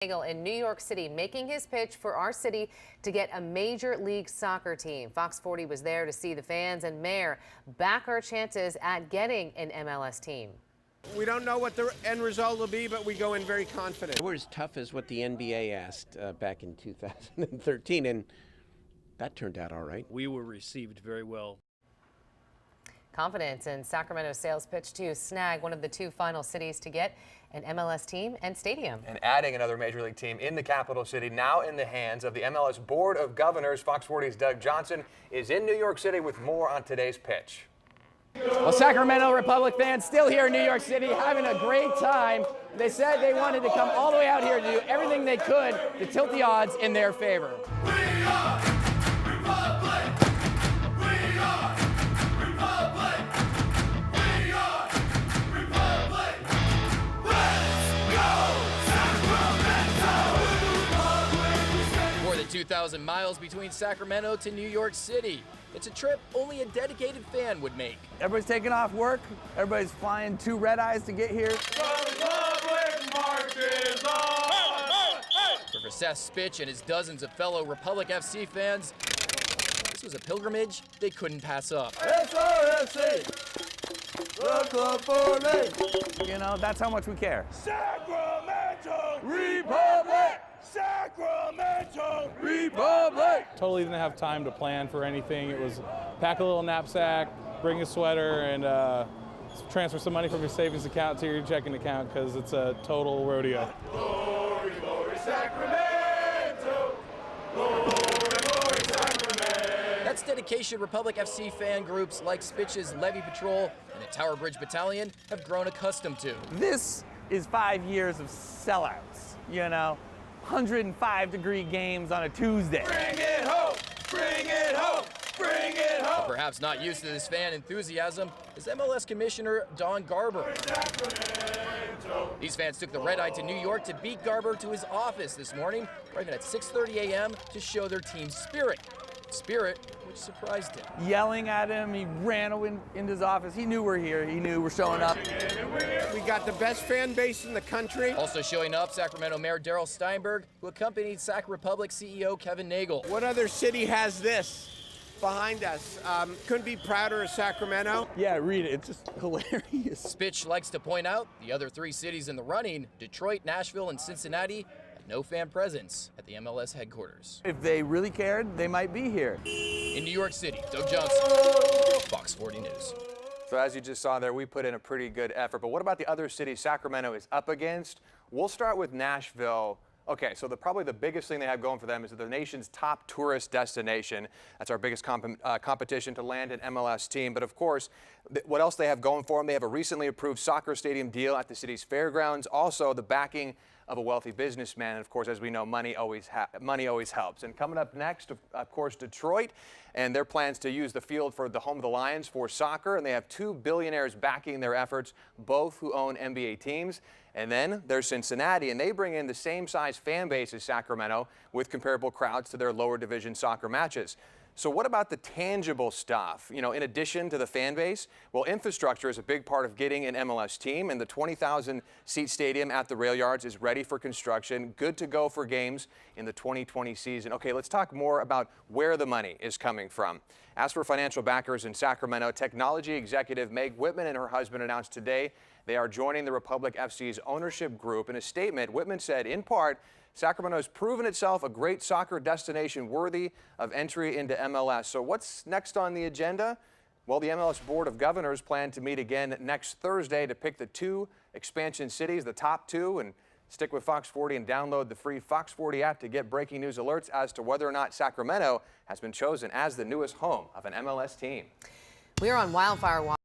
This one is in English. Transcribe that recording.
In New York City, making his pitch for our city to get a Major League Soccer team. Fox 40 was there to see the fans and mayor back our chances at getting an MLS team. We don't know what the end result will be, but we go in very confident. We're as tough as what the NBA asked back in 2013, and that turned out all right. We were received very well. Confidence in Sacramento's sales pitch to snag one of the two final cities to get an MLS team and stadium. And adding another Major League team in the capital city, now in the hands of the MLS Board of Governors. Fox 40's Doug Johnson is in New York City with more on today's pitch. Well, Sacramento Republic fans still here in New York City having a great time. They said they wanted to come all the way out here to do everything they could to tilt the odds in their favor. We are Republic! We are Republic! We are Republic! Let's go, Sacramento! More than 2,000 miles between Sacramento to New York City. It's a trip only a dedicated fan would make. Everybody's taking off work. Everybody's flying 2 red-eyes to get here. The Republic marches on! For Seth Spitch and his dozens of fellow Republic FC fans, this was a pilgrimage they couldn't pass up. SRFC! The club for me! You know, that's how much we care. Sacramento Republic! Sacramento Republic! Totally didn't have time to plan for anything. It was pack a little knapsack, bring a sweater, and transfer some money from your savings account to your checking account because it's a total rodeo. Glory, glory, Sacramento! Glory, glory, Sacramento! That's dedication Republic FC fan groups like Spitch's Levy Patrol and the Tower Bridge Battalion have grown accustomed to. This is 5 years of sellouts, you know, 105-degree games on a Tuesday. Bring it home! Bring it home! Bring it home! Perhaps not used to this fan enthusiasm is MLS Commissioner Don Garber. Sacramento! These fans took the red-eye to New York to beat Garber to his office this morning, arriving at 6:30 a.m. to show their team's spirit. Spirit which surprised him. Yelling at him, he ran into his office. He knew we're here. He knew we're showing up. We got the best fan base in the country. Also showing up, Sacramento Mayor Darrell Steinberg, who accompanied Sac Republic CEO Kevin Nagel. What other city has this behind us? Couldn't be prouder of Sacramento. Yeah, read it. It's just hilarious. Spitch likes to point out the other 3 cities in the running, Detroit, Nashville, and Cincinnati, had no fan presence at the MLS headquarters. If they really cared, they might be here. In New York City, Doug Johnson, Fox 40 News. So as you just saw there, we put in a pretty good effort. But what about the other cities Sacramento is up against? We'll start with Nashville. Okay, so probably the biggest thing they have going for them is that they're the nation's top tourist destination. That's our biggest competition to land an MLS team. But of course, what else they have going for them? They have a recently approved soccer stadium deal at the city's fairgrounds. Also, the backing of a wealthy businessman. And of course, as we know, money always helps. And coming up next, of course, Detroit and their plans to use the field for the home of the Lions for soccer. And they have 2 billionaires backing their efforts, both who own NBA teams. And then there's Cincinnati, and they bring in the same size fan base as Sacramento with comparable crowds to their lower division soccer matches. So what about the tangible stuff? You know, in addition to the fan base, well, infrastructure is a big part of getting an MLS team, and the 20,000-seat stadium at the rail yards is ready for construction, good to go for games in the 2020 season. Okay, let's talk more about where the money is coming from. As for financial backers in Sacramento, technology executive Meg Whitman and her husband announced today they are joining the Republic FC's ownership group. In a statement, Whitman said, in part, Sacramento has proven itself a great soccer destination worthy of entry into MLS. So what's next on the agenda? Well, the MLS Board of Governors plan to meet again next Thursday to pick the 2 expansion cities, the top 2, and stick with Fox 40 and download the free Fox 40 app to get breaking news alerts as to whether or not Sacramento has been chosen as the newest home of an MLS team. We are on wildfire watch.